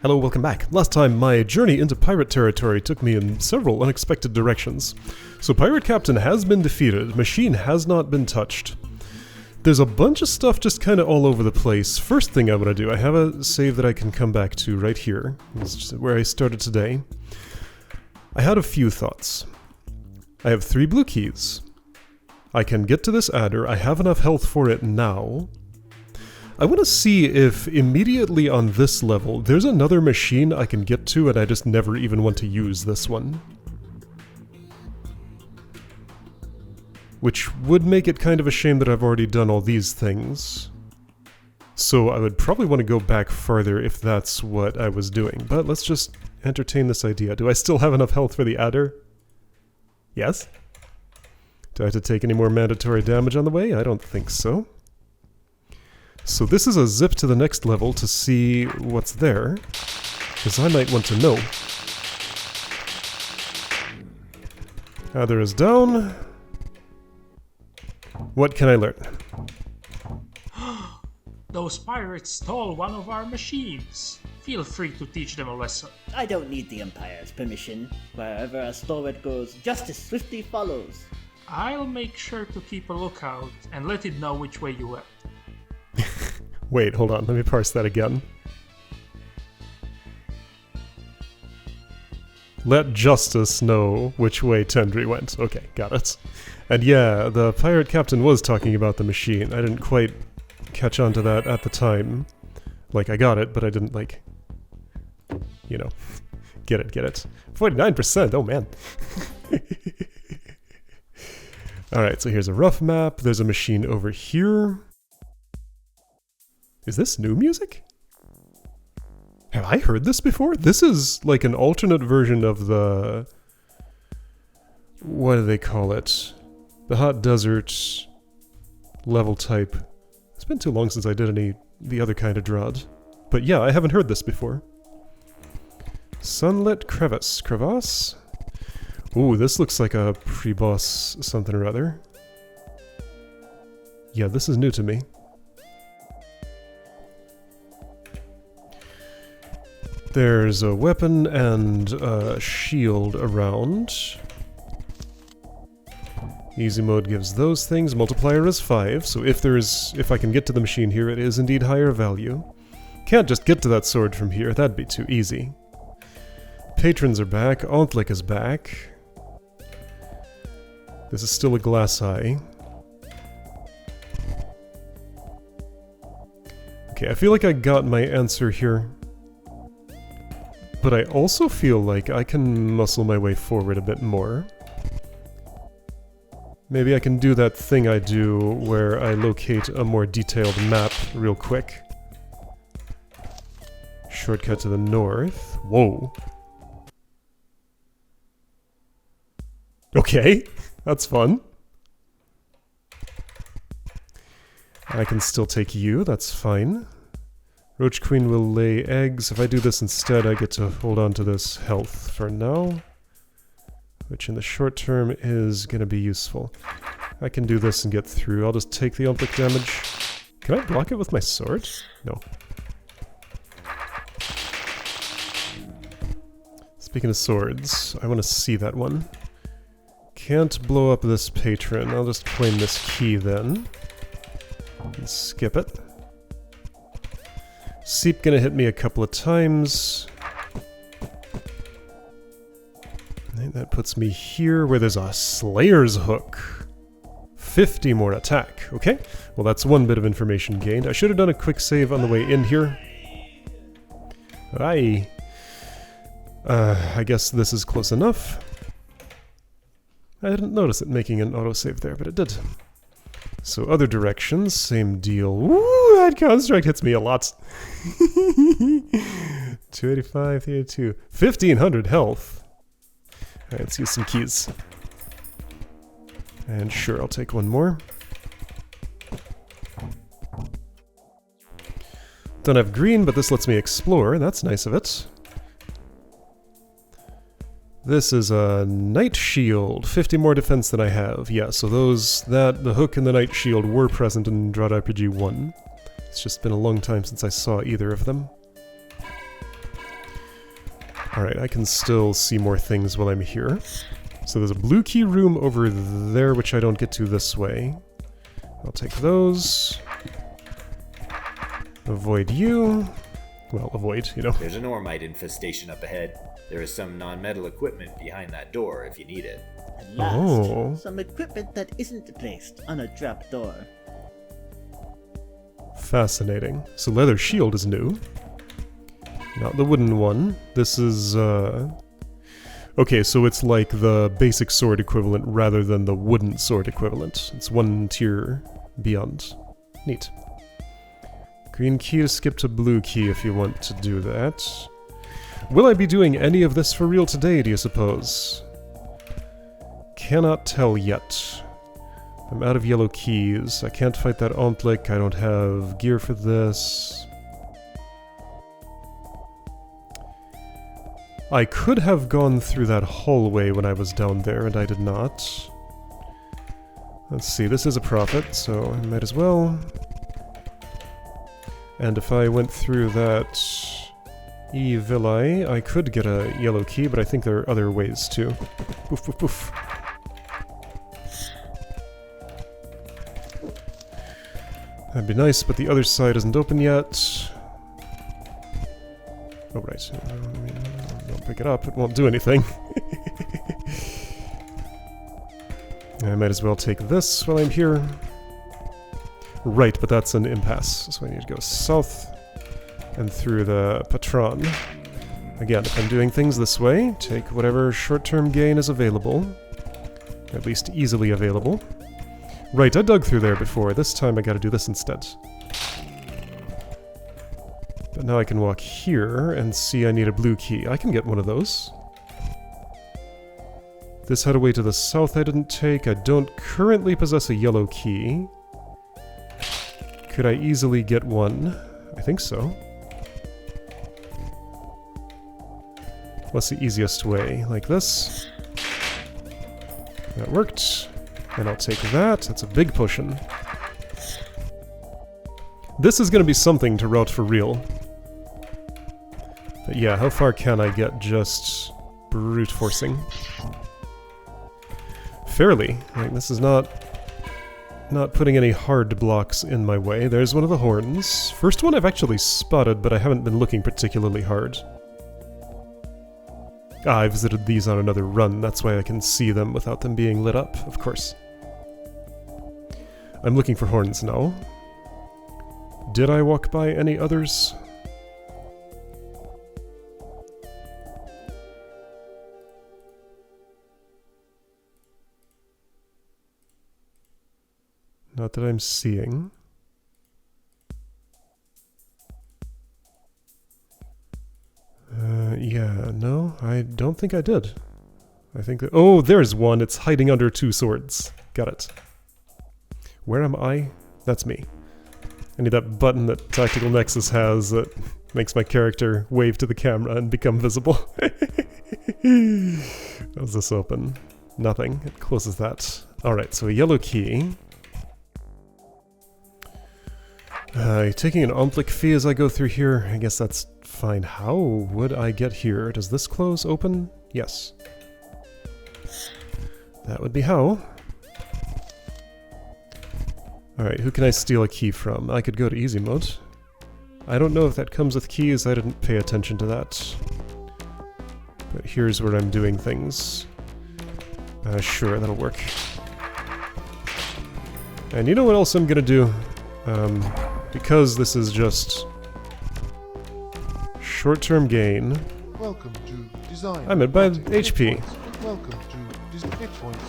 Hello, welcome back. Last time, my journey into pirate territory took me in several unexpected directions. So Pirate Captain has been defeated, machine has not been touched. There's a bunch of stuff just kind of all over the place. First thing I want to do, I have a save that I can come back to right here. This is where I started today. I had a few thoughts. I have 3 blue keys. I can get to this adder, I have enough health for it now. I want to see if immediately on this level there's another machine I can get to and I just never even want to use this one. Which would make it kind of a shame that I've already done all these things. So I would probably want to go back farther if that's what I was doing. But let's just entertain this idea. Do I still have enough health for the adder? Yes? Do I have to take any more mandatory damage on the way? I don't think so. So this is a zip to the next level to see what's there, because I might want to know. Adder is down. What can I learn? Those pirates stole one of our machines. Feel free to teach them a lesson. I don't need the Empire's permission. Wherever a stalwart goes, justice swiftly follows. I'll make sure to keep a lookout and let it know which way you went. Wait, hold on, let me parse that again. Let justice know which way Tendry went. Okay, got it. And yeah, the pirate captain was talking about the machine. I didn't quite catch on to that at the time. Like, I got it, but I didn't, like, you know, get it. 49%, oh man. Alright, so here's a rough map. There's a machine over here. Is this new music? Have I heard this before? This is like an alternate version of the... what do they call it? The hot desert level type. It's been too long since I did the other kind of DROD. But yeah, I haven't heard this before. Sunlit crevasse? Ooh, this looks like a pre-boss something or other. Yeah, this is new to me. There's a weapon and a shield around. Easy mode gives those things. Multiplier is 5, so if I can get to the machine here, it is indeed higher value. Can't just get to that sword from here, that'd be too easy. Patrons are back, Auntlick is back. This is still a glass eye. Okay, I feel like I got my answer here. But I also feel like I can muscle my way forward a bit more. Maybe I can do that thing I do where I locate a more detailed map real quick. Shortcut to the north. Whoa. Okay, that's fun. I can still take you, that's fine. Roach Queen will lay eggs. If I do this instead, I get to hold on to this health for now. Which in the short term is going to be useful. I can do this and get through. I'll just take the Olympic damage. Can I block it with my sword? No. Speaking of swords, I want to see that one. Can't blow up this patron. I'll just claim this key then. And skip it. Seep gonna hit me a couple of times. And that puts me here where there's a Slayer's Hook. 50 more attack. Okay, well that's one bit of information gained. I should have done a quick save on the way in here. I guess this is close enough. I didn't notice it making an autosave there, but it did. So other directions, same deal. Woo, that construct hits me a lot. 285, 382. 1500 health. Alright, let's use some keys. And sure, I'll take one more. Don't have green, but this lets me explore. That's nice of it. This is a Knight Shield, 50 more defense than I have. Yeah, so the hook and the Knight Shield were present in DROD RPG 1. It's just been a long time since I saw either of them. Alright, I can still see more things while I'm here. So there's a blue key room over there, which I don't get to this way. I'll take those. Avoid you. Well, avoid, you know. There's an ormite infestation up ahead. There is some non-metal equipment behind that door if you need it. At last, some equipment that isn't placed on a trapdoor. Fascinating. So leather shield is new. Not the wooden one. This is, okay, so it's like the basic sword equivalent rather than the wooden sword equivalent. It's one tier beyond. Neat. Green key to skip to blue key if you want to do that. Will I be doing any of this for real today, do you suppose? Cannot tell yet. I'm out of yellow keys. I can't fight that Ontlik. I don't have gear for this. I could have gone through that hallway when I was down there, and I did not. Let's see, this is a profit, so I might as well. And if I went through that E-Villi, I could get a yellow key, but I think there are other ways too. Poof, poof, poof. That'd be nice, but the other side isn't open yet. Oh, right. Don't pick it up, it won't do anything. I might as well take this while I'm here. Right, but that's an impasse, so I need to go south and through the Patron. Again, if I'm doing things this way, take whatever short-term gain is available. At least easily available. Right, I dug through there before. This time I gotta do this instead. But now I can walk here and see I need a blue key. I can get one of those. This had a way to the south I didn't take. I don't currently possess a yellow key. Could I easily get one? I think so. What's the easiest way? Like this? That worked. And I'll take that. That's a big potion. This is going to be something to route for real. But yeah, how far can I get just brute forcing? Fairly. Like, this is not putting any hard blocks in my way. There's one of the horns. First one I've actually spotted, but I haven't been looking particularly hard. Ah, I visited these on another run, that's why I can see them without them being lit up, of course. I'm looking for horns now. Did I walk by any others? Not that I'm seeing. Yeah, no, I don't think I did. I think that... Oh, there's one! It's hiding under two swords. Got it. Where am I? That's me. I need that button that Tactical Nexus has that makes my character wave to the camera and become visible. How's this open? Nothing. It closes that. Alright, so a yellow key. Taking an Ontlik fee as I go through here. I guess that's fine. How would I get here? Does this close open? Yes. That would be how. Alright, who can I steal a key from? I could go to easy mode. I don't know if that comes with keys, I didn't pay attention to that. But here's where I'm doing things. Sure, that'll work. And you know what else I'm gonna do? Because this is just short-term gain. Welcome to design. I'm at by HP. Welcome to hit points.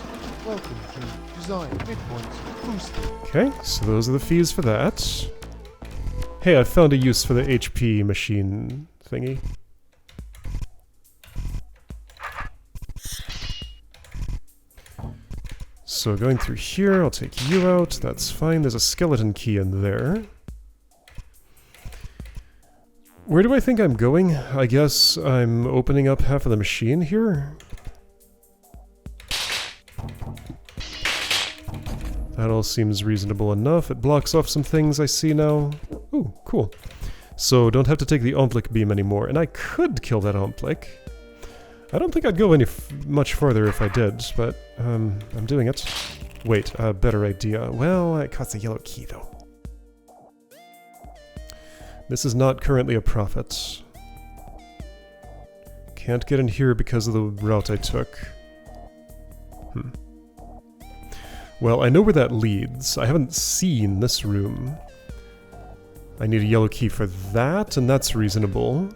Welcome to design hit points. Boosted. Okay, so those are the fees for that. Hey, I found a use for the HP machine thingy. So going through here, I'll take you out. That's fine. There's a skeleton key in there. Where do I think I'm going? I guess I'm opening up half of the machine here. That all seems reasonable enough. It blocks off some things I see now. Ooh, cool. So don't have to take the Ontlik beam anymore. And I could kill that Ontlik. I don't think I'd go any much farther if I did, but I'm doing it. Wait, a better idea. Well, it costs a yellow key, though. This is not currently a profit. Can't get in here because of the route I took. Well, I know where that leads. I haven't seen this room. I need a yellow key for that, and that's reasonable.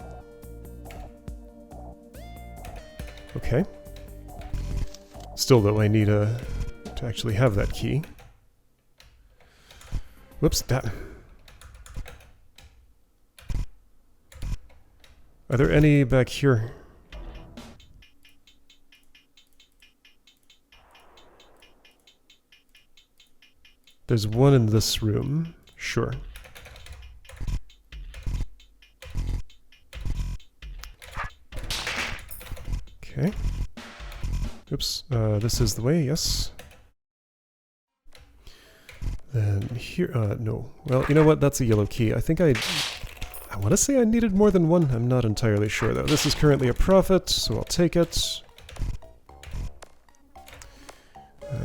Okay. Still, though, I need to actually have that key. Whoops, that... Are there any back here? There's one in this room. Sure. Okay. Oops. This is the way, yes. Then here... no. Well, you know what? That's a yellow key. I think I want to say I needed more than one. I'm not entirely sure, though. This is currently a profit, so I'll take it.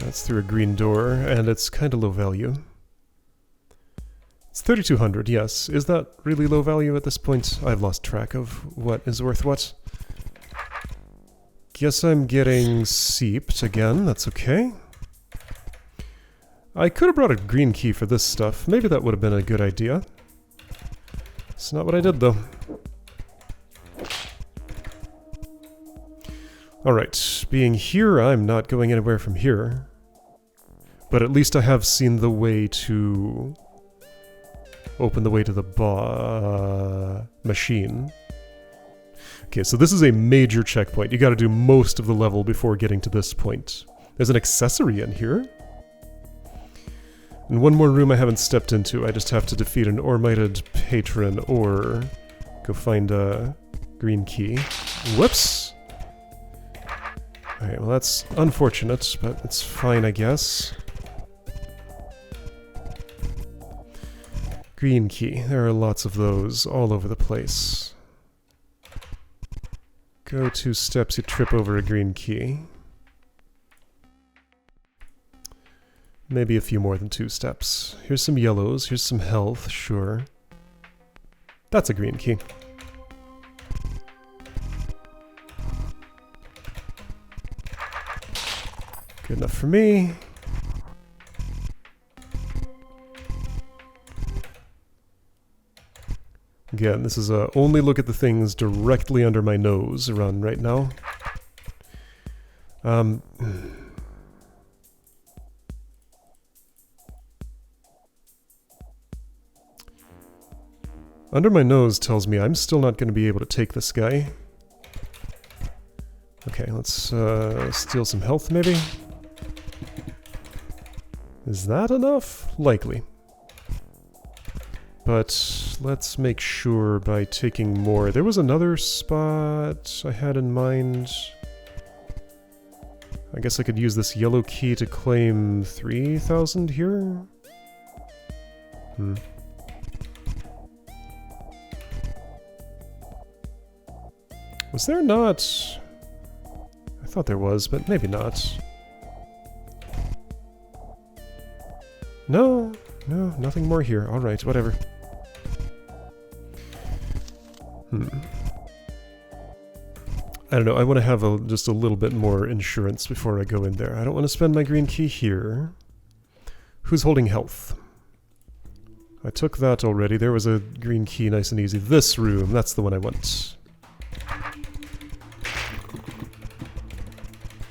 It's through a green door, and it's kind of low value. It's 3,200, yes. Is that really low value at this point? I've lost track of what is worth what. Guess I'm getting seeped again. That's okay. I could have brought a green key for this stuff. Maybe that would have been a good idea. It's not what I did, though. Alright, being here, I'm not going anywhere from here. But at least I have seen the way to... open the way to the machine. Okay, so this is a major checkpoint. You gotta do most of the level before getting to this point. There's an accessory in here. And one more room I haven't stepped into. I just have to defeat an Ormited patron or go find a green key. Whoops! Alright, well that's unfortunate, but it's fine, I guess. Green key. There are lots of those all over the place. Go 2 steps, you trip over a green key. Maybe a few more than 2 steps. Here's some yellows, here's some health, sure. That's a green key. Good enough for me. Again, this is a only look at the things directly under my nose run right now. Under my nose tells me I'm still not going to be able to take this guy. Okay, let's steal some health maybe. Is that enough? Likely. But let's make sure by taking more. There was another spot I had in mind. I guess I could use this yellow key to claim 3,000 here? Was there not... I thought there was, but maybe not. No, nothing more here. Alright, whatever. I don't know, I want to have just a little bit more insurance before I go in there. I don't want to spend my green key here. Who's holding health? I took that already. There was a green key, nice and easy. This room, that's the one I want.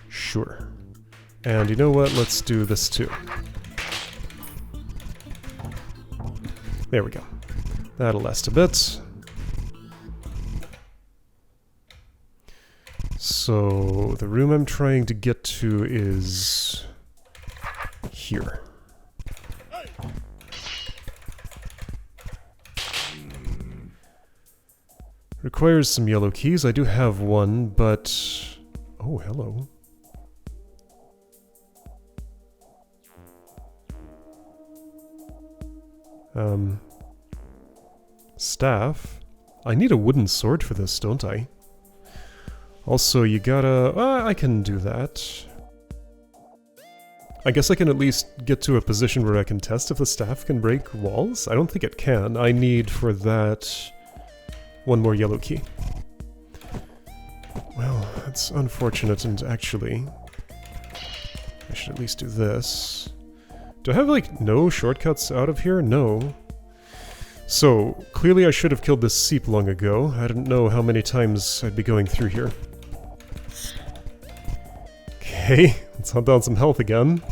Sure. And you know what? Let's do this too. There we go. That'll last a bit. So, the room I'm trying to get to is... here. Requires some yellow keys. I do have one, but... oh, hello. Staff? I need a wooden sword for this, don't I? Also, you gotta... I can do that. I guess I can at least get to a position where I can test if the staff can break walls? I don't think it can. I need for that one more yellow key. Well, that's unfortunate, and actually... I should at least do this. Do I have, like, no shortcuts out of here? No. So, clearly I should have killed this seep long ago. I didn't know how many times I'd be going through here. Okay, let's hunt down some health again.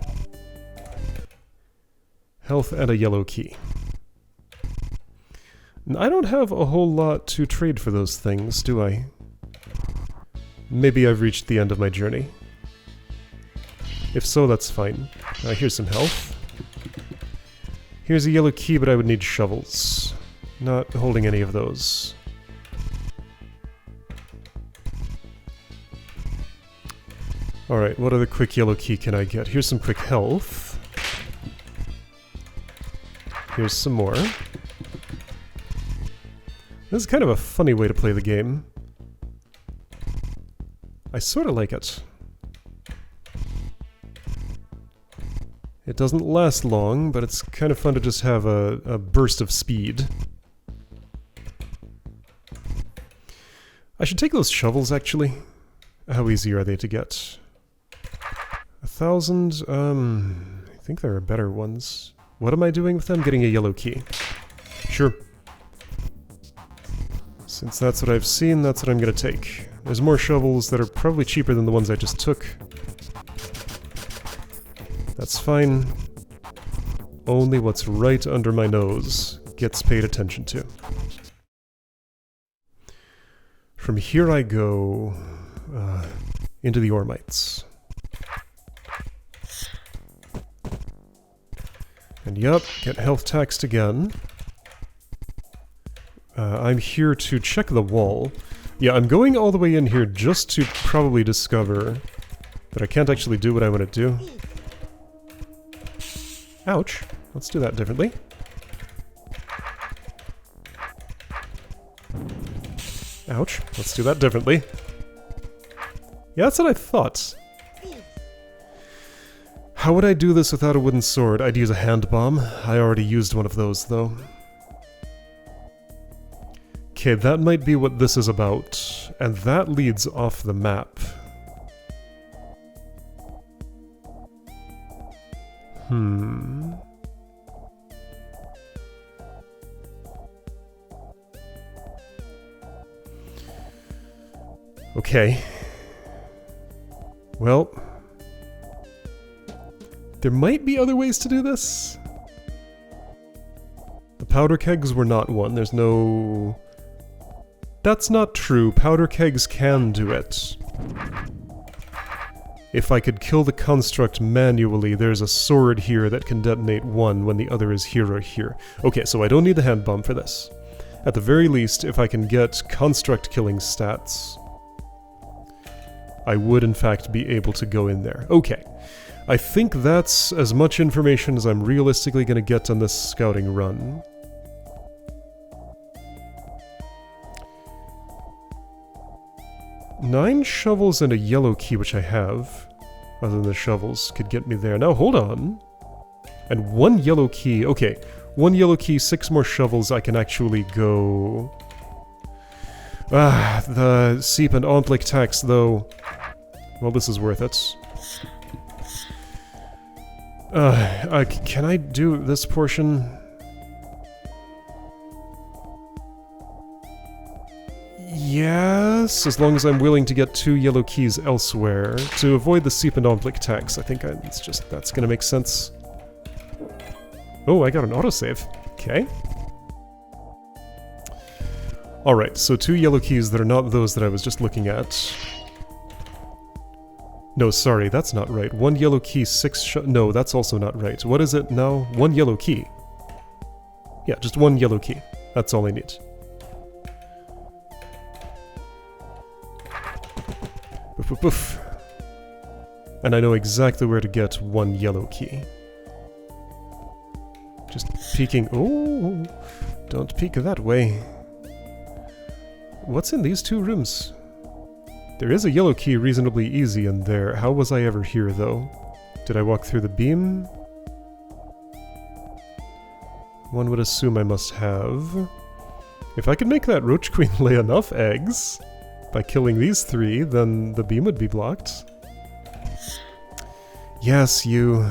Health and a yellow key. And I don't have a whole lot to trade for those things, do I? Maybe I've reached the end of my journey. If so, that's fine. Here's some health. Here's a yellow key, but I would need shovels. Not holding any of those. Alright, what other quick yellow key can I get? Here's some quick health. Here's some more. This is kind of a funny way to play the game. I sort of like it. It doesn't last long, but it's kind of fun to just have a burst of speed. I should take those shovels, actually. How easy are they to get? 1,000, I think there are better ones. What am I doing with them? Getting a yellow key. Sure. Since that's what I've seen, that's what I'm gonna take. There's more shovels that are probably cheaper than the ones I just took. That's fine. Only what's right under my nose gets paid attention to. From here I go into the Ormites. And yup, get health taxed again. I'm here to check the wall. Yeah, I'm going all the way in here just to probably discover that I can't actually do what I want to do. Ouch. Let's do that differently. Ouch. Let's do that differently. Yeah, that's what I thought. How would I do this without a wooden sword? I'd use a hand bomb. I already used one of those, though. Okay, that might be what this is about. And that leads off the map. Okay. Well... there might be other ways to do this? The powder kegs were not one. There's no... That's not true. Powder kegs can do it. If I could kill the construct manually, there's a sword here that can detonate one when the other is here or here. Okay, so I don't need the hand bomb for this. At the very least, if I can get construct killing stats, I would in fact be able to go in there. Okay. I think that's as much information as I'm realistically going to get on this scouting run. Nine shovels and a yellow key, which I have, other than the shovels, could get me there. Now, hold on. And one yellow key. Okay, one yellow key, 6 more shovels, I can actually go... the seep and ontlick tax, though. Well, this is worth it. Can I do this portion? Yes, as long as I'm willing to get 2 yellow keys elsewhere. To avoid the seep and ontlick tax, I think that's gonna make sense. Oh, I got an autosave. Okay. Alright, so 2 yellow keys that are not those that I was just looking at. No, sorry, that's not right. 1 yellow key, 6 no, that's also not right. What is it now? 1 yellow key. Yeah, just 1 yellow key. That's all I need. Boof, boof, boof. And I know exactly where to get 1 yellow key. Just peeking... Oh, don't peek that way. What's in these 2 rooms? There is a yellow key reasonably easy in there. How was I ever here, though? Did I walk through the beam? One would assume I must have. If I could make that roach queen lay enough eggs by killing these 3, then the beam would be blocked. Yes, you...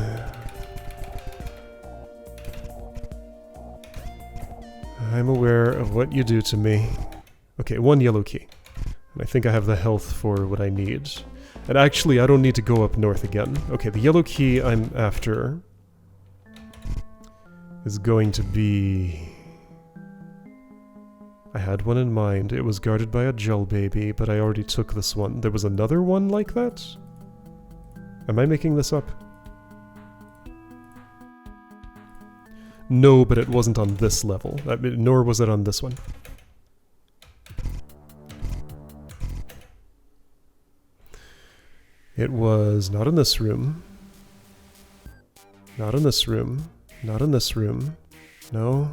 I'm aware of what you do to me. Okay, 1 yellow key. And I think I have the health for what I need. And actually, I don't need to go up north again. Okay, the yellow key I'm after is going to be... I had one in mind. It was guarded by a gel baby, but I already took this one. There was another one like that? Am I making this up? No, but it wasn't on this level. Nor was it on this one. It was not in this room. Not in this room. Not in this room. No.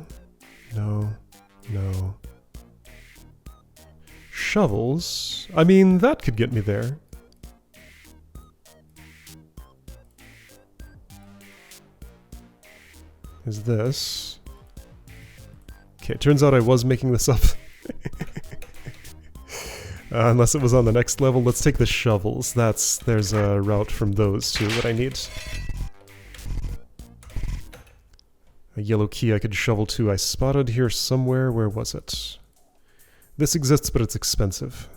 No. No. Shovels? I mean, that could get me there. Is this... Okay, it turns out I was making this up. Unless it was on the next level. Let's take the shovels. There's a route from those to what I need. A yellow key I could shovel to. I spotted here somewhere. Where was it? This exists, but it's expensive.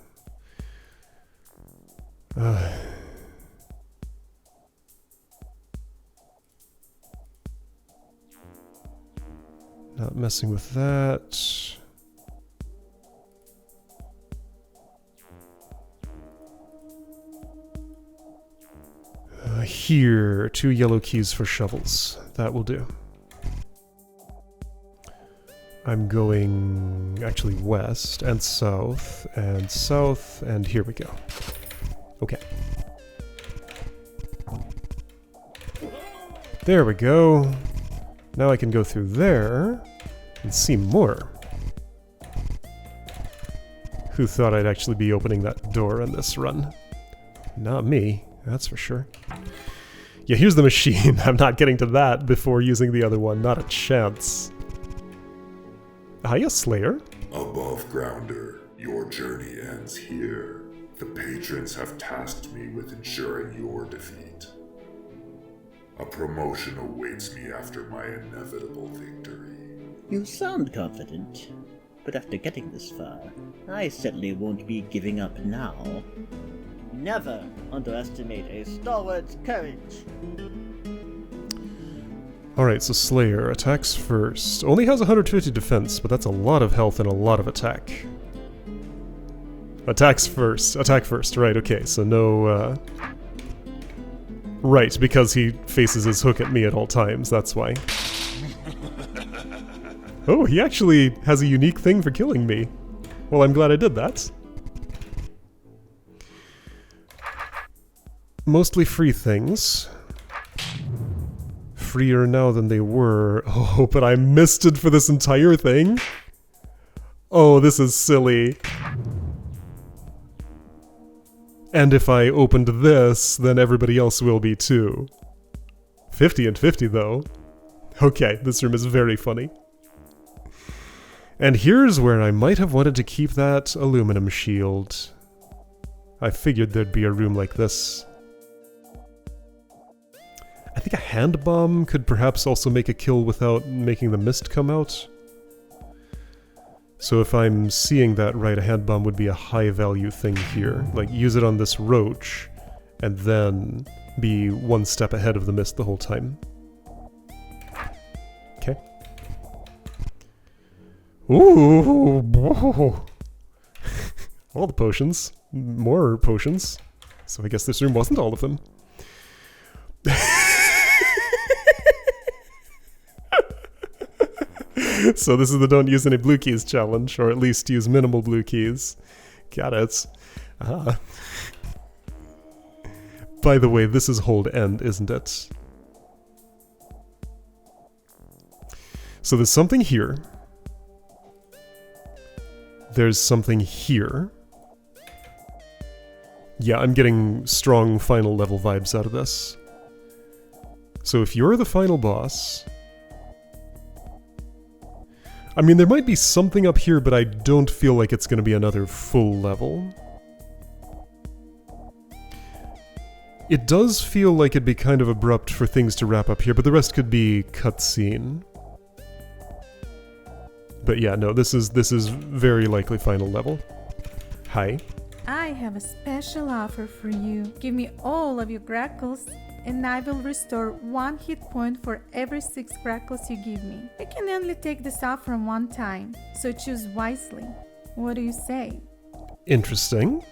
Not messing with that. Here, 2 yellow keys for shovels. That will do. I'm going actually west and south, and here we go. Okay. There we go. Now I can go through there and see more. Who thought I'd actually be opening that door on this run? Not me, that's for sure. Yeah, here's the machine. I'm not getting to that before using the other one. Not a chance. Hiya, Slayer. Above Grounder, your journey ends here. The patrons have tasked me with ensuring your defeat. A promotion awaits me after my inevitable victory. You sound confident, but after getting this far, I certainly won't be giving up now. Never underestimate a stalwart's courage. Alright, so Slayer attacks first. Only has 150 defense, but that's a lot of health and a lot of attack. Attacks first. Attack first, right, okay, so no, Right, because he faces his hook at me at all times, that's why. Oh, he actually has a unique thing for killing me. Well, I'm glad I did that. Mostly free things. Freer now than they were. Oh, but I misted for this entire thing? Oh, this is silly. And if I opened this, then everybody else will be too. 50 and 50 though. Okay, this room is very funny. And here's where I might have wanted to keep that aluminum shield. I figured there'd be a room like this. I think a hand bomb could perhaps also make a kill without making the mist come out. So if I'm seeing that right, a hand bomb would be a high value thing here. Like, use it on this roach, and then be one step ahead of the mist the whole time. Okay. Ooh! All the potions. More potions. So I guess this room wasn't all of them. So this is the don't use any blue keys challenge, or at least use minimal blue keys. Got it. Ah. By the way, this is hold end, isn't it? So there's something here. There's something here. Yeah, I'm getting strong final level vibes out of this. So if you're the final boss... I mean, there might be something up here, but I don't feel like it's going to be another full level. It does feel like it'd be kind of abrupt for things to wrap up here, but the rest could be cutscene. But yeah, no, this is very likely final level. Hi. I have a special offer for you. Give me all of your grackles, and I will restore 1 hit point for every 6 grackles you give me. You can only take this offer one time, so choose wisely. What do you say? Interesting.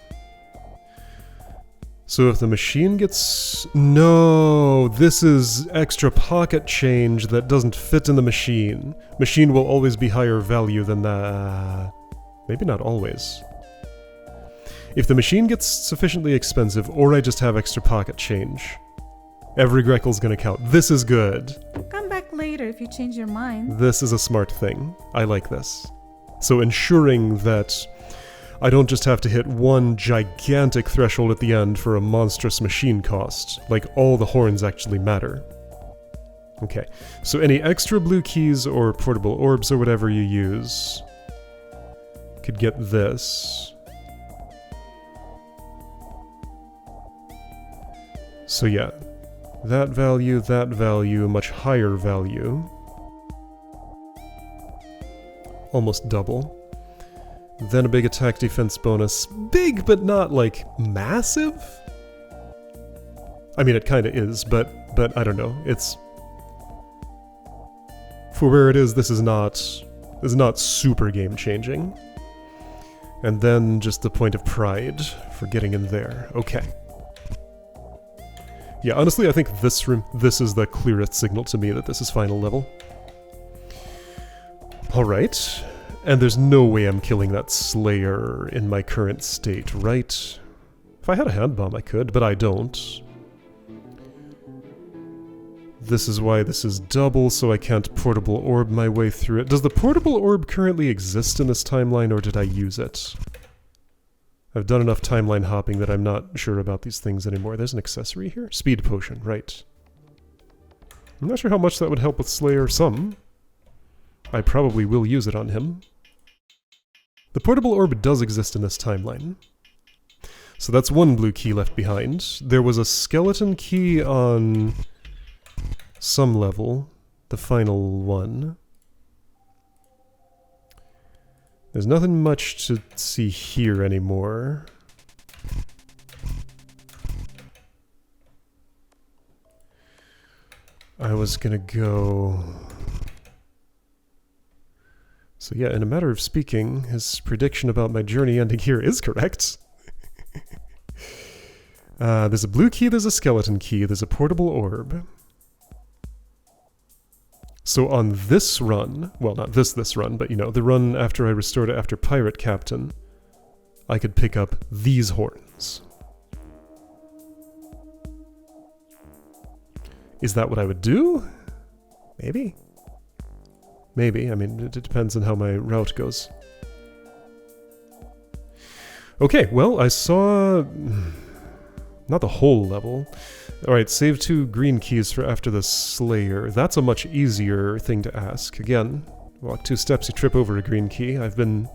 So if the machine gets... No! This is extra pocket change that doesn't fit in the machine. Machine will always be higher value than that. Maybe not always. If the machine gets sufficiently expensive, or I just have extra pocket change, every Greckle's gonna count. This is good. Come back later if you change your mind. This is a smart thing. I like this. So ensuring that I don't just have to hit one gigantic threshold at the end for a monstrous machine cost. Like, all the horns actually matter. Okay, so any extra blue keys or portable orbs or whatever you use could get this. So yeah, that value, much higher value. Almost double. Then a big attack defense bonus. Big, but not, like, massive? I mean, it kinda is, but I don't know. It's... For where it is, this is not super game-changing. And then just the point of pride for getting in there. Okay. Yeah, honestly, I think this is the clearest signal to me that this is final level. Alright. And there's no way I'm killing that Slayer in my current state, right? If I had a hand bomb, I could, but I don't. This is why this is double, so I can't portable orb my way through it. Does the portable orb currently exist in this timeline, or did I use it? I've done enough timeline hopping that I'm not sure about these things anymore. There's an accessory here? Speed potion, right. I'm not sure how much that would help with Slayer. Some. I probably will use it on him. The portable orb does exist in this timeline. So that's one blue key left behind. There was a skeleton key on some level. The final one. There's nothing much to see here anymore. I was gonna go... So yeah, in a matter of speaking, his prediction about my journey ending here is correct. There's a blue key, there's a skeleton key, there's a portable orb. So on this run, well, not this run, but you know, the run after I restored it after Pirate Captain, I could pick up these horns. Is that what I would do? Maybe. Maybe. I mean, it depends on how my route goes. Okay, well, I saw... not the whole level. Alright, save 2 green keys for after the Slayer. That's a much easier thing to ask. Again, walk 2 steps, you trip over a green key. I've been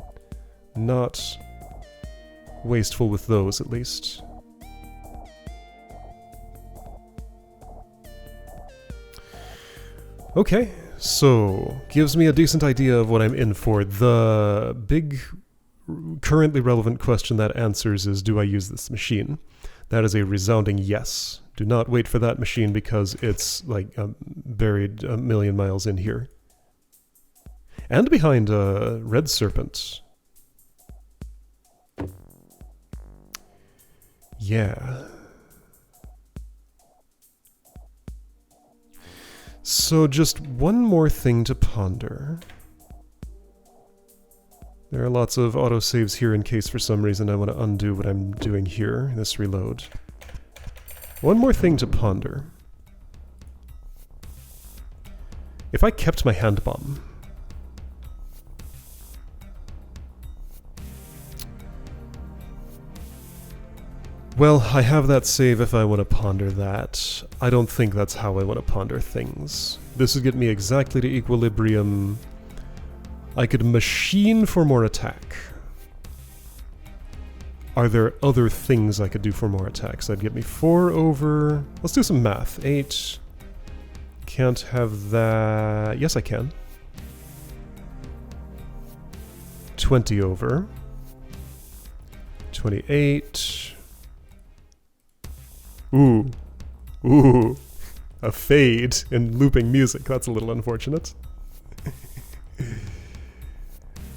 not wasteful with those, at least. Okay, so gives me a decent idea of what I'm in for. The big, currently relevant question that answers is, do I use this machine? That is a resounding yes. Do not wait for that machine because it's, like, buried a million miles in here. And behind a red serpent. Yeah. So just one more thing to ponder. There are lots of autosaves here in case for some reason I want to undo what I'm doing here, this reload. One more thing to ponder. If I kept my hand bomb... Well, I have that save if I want to ponder that. I don't think that's how I want to ponder things. This would get me exactly to equilibrium. I could machine for more attack. Are there other things I could do for more attacks? That'd get me 4 over... Let's do some math. 8. Can't have that... Yes, I can. 20 over. 28. Ooh. Ooh. A fade in looping music. That's a little unfortunate.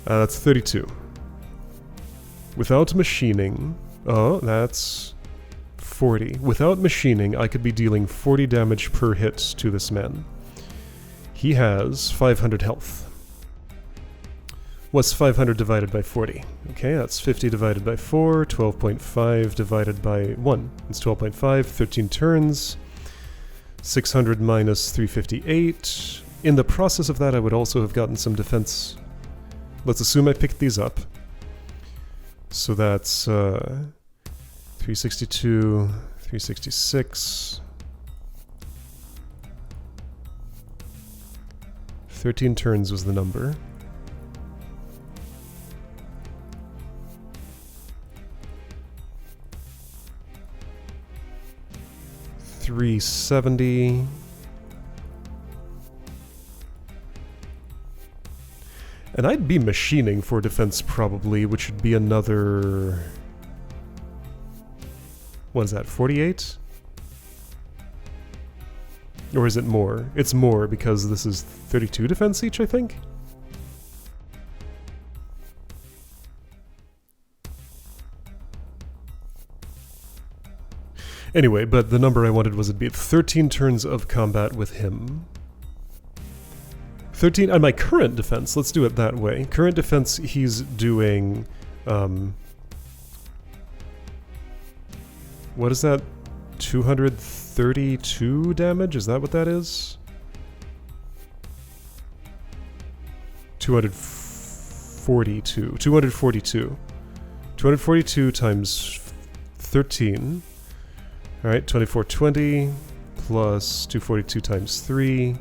That's 32. Without machining... Oh, that's 40. Without machining, I could be dealing 40 damage per hit to this man. He has 500 health. What's 500 divided by 40? Okay, that's 50 divided by 4, 12.5 divided by 1. It's 12.5, 13 turns, 600 minus 358. In the process of that, I would also have gotten some defense. Let's assume I picked these up. So that's 362, 366... 13 turns was the number. $370. And I'd be machining for defense probably, which would be another... What is that, 48? Or is it more? It's more because this is 32 defense each, I think? Anyway, but the number I wanted was it'd be 13 turns of combat with him. 13 on my current defense, let's do it that way. Current defense, he's doing... what is that? 232 damage? Is that what that is? 242. 242. 242 times 13. Alright, 2420 plus 242 times 3.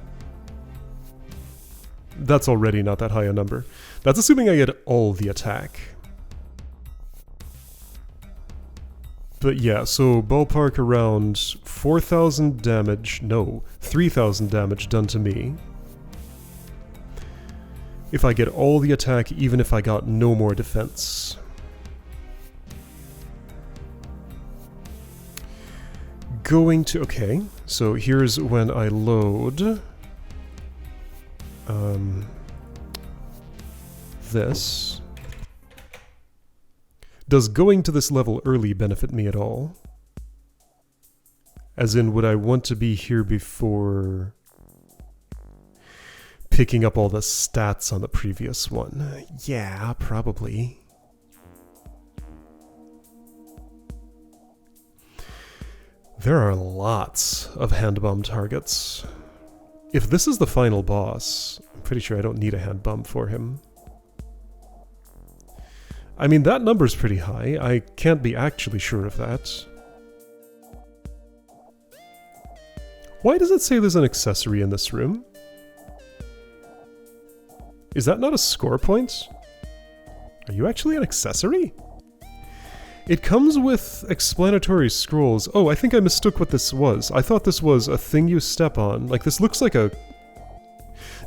That's already not that high a number. That's assuming I get all the attack. But yeah, so ballpark around 4,000 damage, no, 3,000 damage done to me. If I get all the attack, even if I got no more defense. Going to, okay, so here's when I load this. Does going to this level early benefit me at all? As in, would I want to be here before picking up all the stats on the previous one? Yeah, probably. There are lots of hand bomb targets. If this is the final boss, I'm pretty sure I don't need a hand bomb for him. I mean, that number's pretty high. I can't be actually sure of that. Why does it say there's an accessory in this room? Is that not a score point? Are you actually an accessory? It comes with explanatory scrolls. Oh, I think I mistook what this was. I thought this was a thing you step on. Like, this looks like a...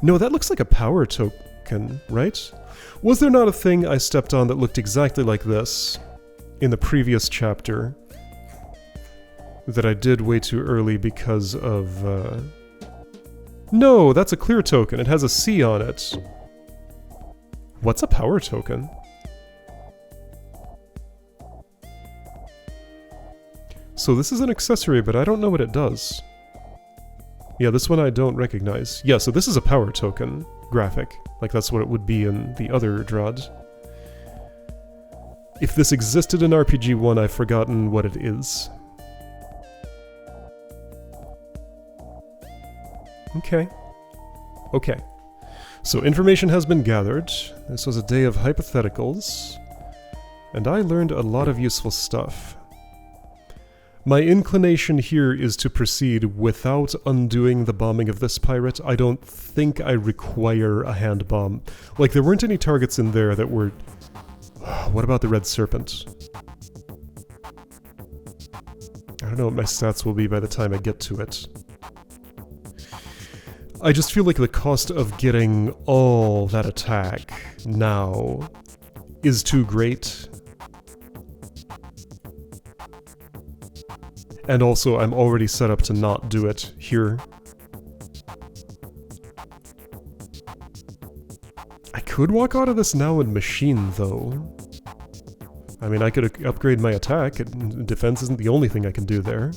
No, that looks like a power token, right? Was there not a thing I stepped on that looked exactly like this in the previous chapter that I did way too early because of... No, that's a clear token. It has a C on it. What's a power token? So this is an accessory, but I don't know what it does. Yeah, this one I don't recognize. Yeah, so this is a power token graphic. Like, that's what it would be in the other DROD. If this existed in RPG 1, I've forgotten what it is. Okay. Okay. So information has been gathered. This was a day of hypotheticals. And I learned a lot of useful stuff. My inclination here is to proceed without undoing the bombing of this pirate. I don't think I require a hand bomb. Like, there weren't any targets in there that were... What about the red serpent? I don't know what my stats will be by the time I get to it. I just feel like the cost of getting all that attack now is too great. And also, I'm already set up to not do it here. I could walk out of this now in machine, though. I mean, I could upgrade my attack, and defense isn't the only thing I can do there.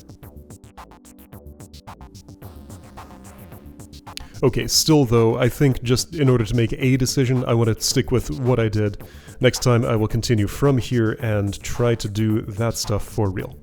Okay, still though, I think just in order to make a decision, I want to stick with what I did. Next time I will continue from here and try to do that stuff for real.